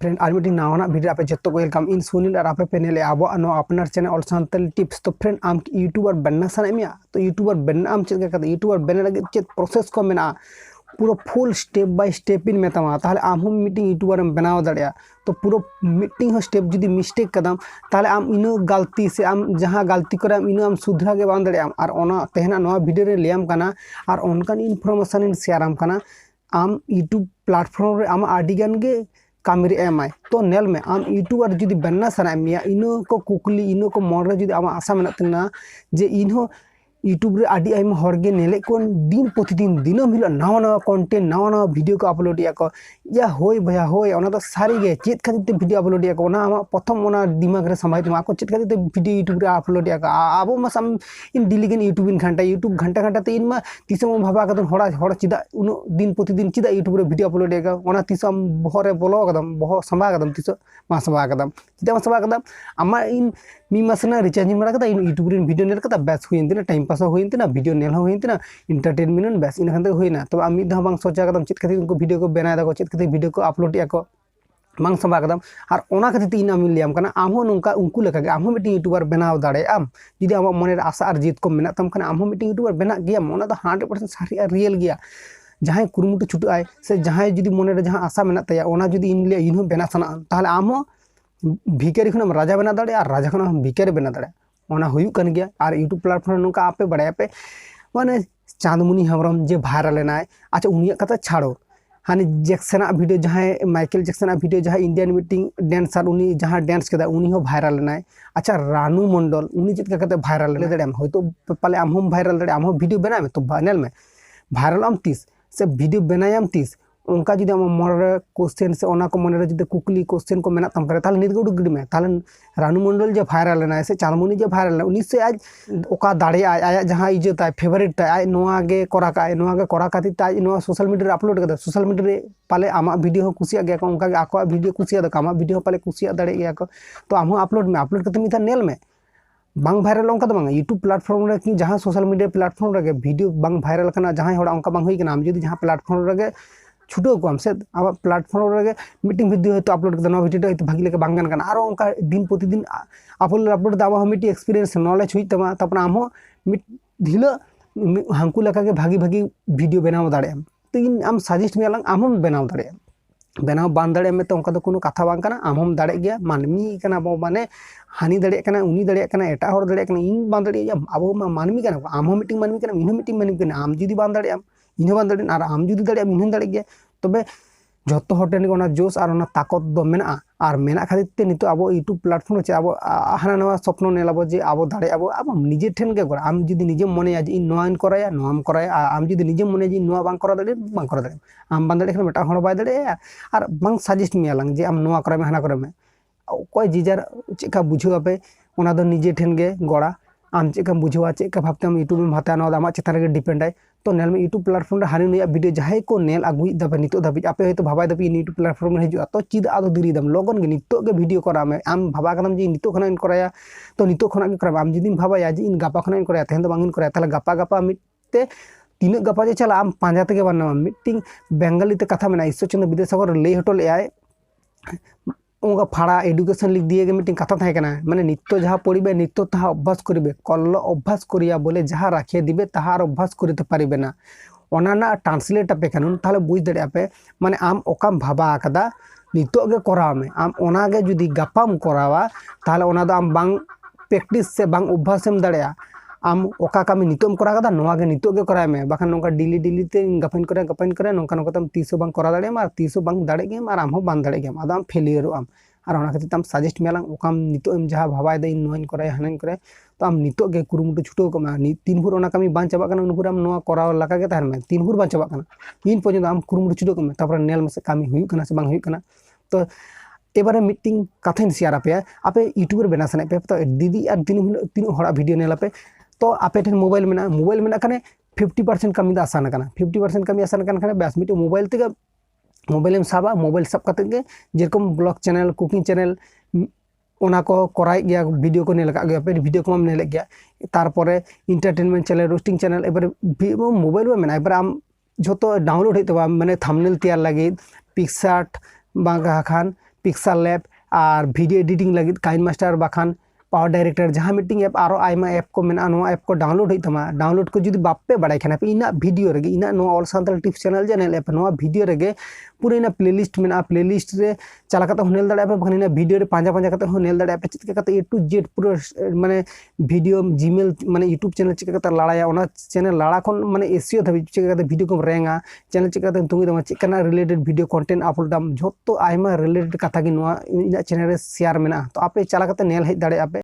Friend are meeting नावाना video आपे जत्तो को welcome in Sunil और आपे पेनेल आबो नो अपनार चैनल ऑल सांतल टिप्स। तो फ्रेंड आम यूट्यूबर बनना साने मिया तो यूट्यूबर बनना आम चेक करते यूट्यूबर बनने लगे चेक प्रोसेस को मेना पूरा फुल स्टेप बाय स्टेप इन मेतामा ताहले आम हम मीटिंग यूट्यूबर बनाव दाड़िया। तो पूरा मीटिंग स्टेप जुदी मिस्टेक कदम ताहले आम इनो गलती से आम जहां गलती करे आम इनो आम सुधरा के बांध दाड़िया और ओना तेहना नोआ वीडियो रे लेम कना और ओनकान इनफॉरमेशन इन शेयर आम कना आम यूट्यूब प्लेटफॉर्म रे आम आडिगन गे कामरे एम तो नेल में आम यूट्यूबर जुदी बनना साना मिया इनो को कुकली इनो को मन रे जुदी आम आशा मेना तिना जे इनो यूट्यूब रे आडी आइमा हरगे नेले कोन दिन प्रतिदिन दिनम हिलो नवा नवा कंटेंट नवा नवा वीडियो को अपलोड या को या होय भया होय ओना तो सारी गे चेत खातिर ते वीडियो अपलोड या को ओना आमा प्रथम ओना दिमाग रे समाय तुमा को चेत खातिर ते वीडियो यूट्यूब रे अपलोड या का आबो मा सम इन डिलीगन यूट्यूब इन घंटा घंटा ते इन मा तिसम भाबा कदम हड़ा चिदा उनो दिन प्रतिदिन चिदा यूट्यूब रे वीडियो अपलोड या का ओना तिसम बहरे बोलो कदम बह संभा कदम तिस मा संभा कदम चिदा मा संभा कदम आमा इन मी मासना रिचार्जिंग मारा कदा इन यूट्यूब रे वीडियो नेल कदा बेस हुइन तिना टाइम पास हुइन तिना वीडियो नेल हुइन तिना एंटरटेनमेंट बेस इन खंते हुइना तो आमी दा बांग सोचा कदम चित खातिर उनको वीडियो को बनाय दा को चित खातिर वीडियो को अपलोड या को बांग संभा कदम और ओना खातिर इन आमी लियाम कना आम हो नुका उनको लेका आम हो मीटिंग यूट्यूबर बनाव दाड़े आम जुदी आम मन रे आशा और जीत को मेना तम कना आम हो मीटिंग यूट्यूबर बना गया ओना तो 100% सारी रियल गया जहां कुरुमुटु छुटु आय से जहां जुदी मन रे जहां आशा मेना तया ओना जुदी इन ले इन हो बना सना ताहले आम हो भिकारी खन राजा बना दाड़े और राजा खन भिकारी बना दाड़े ओना हुयुक कन गया और यूट्यूब प्लेटफॉर्म नुका आपे बड़ाय पे माने चांदमुनि हेम्ब्रम जे भाइरल लेनाय अच्छा उनिया कथा छाड़ो हानि जैक्सन वीडियो जहां माइकल जैक्सन वीडियो जहां इंडियन मीटिंग डांसर उनी जहां डांस केदा उनी हो भाइरल लेनाय अच्छा रानू मंडल उनी चित कते भाइरल ले दाड़े होयतो पाले आम हम भाइरल दाड़े आम वीडियो बनाय में तो नेल में भाइरल आम तीस से वीडियो बनायम तीस उनका जुदी आम मन क्वेश्चन से ओना को मन रे जुदी कुकली क्वेश्चन को मेना तम करे ताले नित गुड गिडी में ताले रानू मंडल जे भाइरल लेना से चांदमुनि जे भाइरल लेना उनी से आज ओका दाड़े आय जहां इज्जत आय फेवरेट ताय आय नोआ गे करा खातिर ताय नोआ सोशल मीडिया रे अपलोड कदा सोशल मीडिया रे पाले आमा वीडियो हो कुसिया गया को उनका गे आको वीडियो कुसिया द आमा वीडियो पाले कुसिया दाड़े गया को तो आम अपलोड में अपलोड करते मिथा नेल में बांग भाइरल ओंका तो बांग यूट्यूब प्लेटफॉर्म रे कि जहां सोशल मीडिया प्लेटफॉर्म रे वीडियो बांग भाइरल कना जहां होड़ा ओंका बांग होई कना आम जुदी जहां प्लेटफॉर्म रे छुटो को से अब प्लेटफॉर्म रे मीटिंग वीडियो तो अपलोड करते नवा वीडियो तो भागी लेके बांगन कना आरो उनका दिन प्रतिदिन अपलोड दावा हम मिटी एक्सपीरियंस नॉलेज हुई तमा तपन आम मिट ढिला हांकु लेका के भागी भागी वीडियो बनाव दाड़े तो इन आम सजेस्ट मेलांग आम हम बनाव दाड़े बनाव बांध दाड़े में तो उनका तो कोनो कथा बांग कना आम हम दाड़े गया मानमी कना बो माने हानि दाड़े कना उनी दाड़े कना एटा हर दाड़े कना इन बांध दाड़े अब मानमी कना आम हम मीटिंग मानमी कना इन मीटिंग मानमी कना आम जुदी बांध दाड़े इन बांध दाड़े और आम जुदी दाड़े इन दाड़े गया तबे जतो हटेन को जोश और ताकत दो मेना और मेना खातिर ते नितो अब यूट्यूब प्लेटफॉर्म चे अब हाना नवा स्वप्न नेलाबो जे अब दाड़े अब निजे ठेन के करा आम जुदी निजे मने आज इन नोआ इन कराया नोआम कराया आम जुदी निजे मने जे नोआ बांग करा दाड़े बांग करा दाड़े आम बांग दाड़े मेटा हड़ बाय दाड़े और बांग सजेस्ट मियालांग जे आम नोआ करा में हाना करा में कोई जीजार चेका बुझो आपे ओना दो निजे ठेन के गड़ा आम चेका बुझवा चेका भाबते आम यूट्यूब में हता नोआ आमा चेतान रे डिपेंड आय तो नेल में यूट्यूब प्लेटफॉर्म रे हानि नया वीडियो जहां को नेल अगुई दबे नितो दबी आपे हयतो भाबाय दबी यूट्यूब प्लेटफॉर्म रे हिजुआ तो चीद आदो दिरी दम लगन गे नितो गे वीडियो करा में आम भाबा कदम जे नितो खना इन कराया तो नितो खना गे करा आम जदिम भाबाया जे इन गापा खना इन कराया तेहन दो बांग इन कराया ताले गापा मिटते तीन गापा जे चला आम पांजा ते गे बाना मीटिंग बेंगली ते कथा मेना ईश्वर चंद्र विद्यासागर ले हटो ले आय उनका फाड़ा एडुकेशन लिख दिए गए मीटिंग कथा था माने नित्य जहाँ पढ़े नित्य ताहा अभ्यास करेंगे कल अभ्यास करिया बोले जहाँ राखिए दिबे ताहार अभ्यास करते पारिबे ना ओना ट्रांसलेट आपे कानून ताहले बुझ दाड़े पे माने आम ओकाम भाबा आकदा नित्य गे कराव में आम ओना गे जुदी गापाम करावा ताहले ओना दो आम बांग प्रैक्टिस से बांग अभ्यासम दाड़ेया आम ओका कामी नितोम करा कदा नोआ गे नितो गे कराय में बाखान नोका डिली ते गापाइन करे नोका तम तीसो बांग करा दाड़े और तीसो बांग दाड़े गेम और आम हो बांग दाड़े गेम आदम फेलियर आम और ओना खातिर तम सजेस्ट मेलांग ओकाम नितो एम जहां भाबाय दे नोइन कराय हानाइन कराय तो आम नितो गे कुरुमुटु छुटो कमा तीन भुर ओना कामी बां चाबा कना उन भुर आम नोआ कराव लगा गे ताहन में तीन भुर बां चाबा कना इन पर्यंत आम कुरुमुटु छुटो कमा तापर नेल में से कामी हुई कना से बांग हुई कना तो एबारे मीटिंग कथा शेयर आपे यूट्यूबर बना सने पे तो दीदी और तीन हड़ा वीडियो नेला पे तो आपे ठेन मोबाइल में खाने 50% कमी दा आसान कना 50% कमी आसान कना खाने बेस मिटे मोबाइल ते मोबाइल में साबा मोबाइल सब कते गे जेरकम ब्लॉग चैनल कुकिंग चैनल ओना को कराय गया वीडियो को नेल का गया पे वीडियो को नेल गया तारपरे इंटरटेनमेंट चैनल रोस्टिंग चैनल एबारे मोबाइल में मेना एबारे आम जो डाउनलोड होते माने थंबनेल तैयार लगे पिक्सार्ट बांगा खान पिक्सल लैब और वीडियो एडिटिंग लगी काइन मास्टर बाखान पावर डायरेक्टर जहाँ मीटिंग ऐप और आयमा ऐप को मेना नोआ ऐप को डाउनलोड होइतमा डाउनलोड को जुदी बापे बड़ाई खाना पे इना वीडियो रेगे इना नोआ all Santal tips channel channel app नोआ वीडियो रेगे पूरा इना प्लेलिस्ट मेना प्लेलिस्ट रे चला करते नेल दाड़े पे बखन इना वीडियो रे पांजा पांजा करते नेल दाड़े पे चिक करते ए टू जेड पूरा माने वीडियो जीमेल माने यूट्यूब चैनल चिक करते लाड़ाया ओना चैनल लाड़ा खन माने एसईओ धाबी चिक करते वीडियो को रेंगा चैनल चिक करते तुंगी दमा चिक करना रिलेटेड वीडियो कंटेंट अपलोड दाम झोतो आयमा रिलेटेड कथा गी नोआ इना चैनल रे शेयर मेना तो आपे चला करते नेल हेज दाड़े आपे।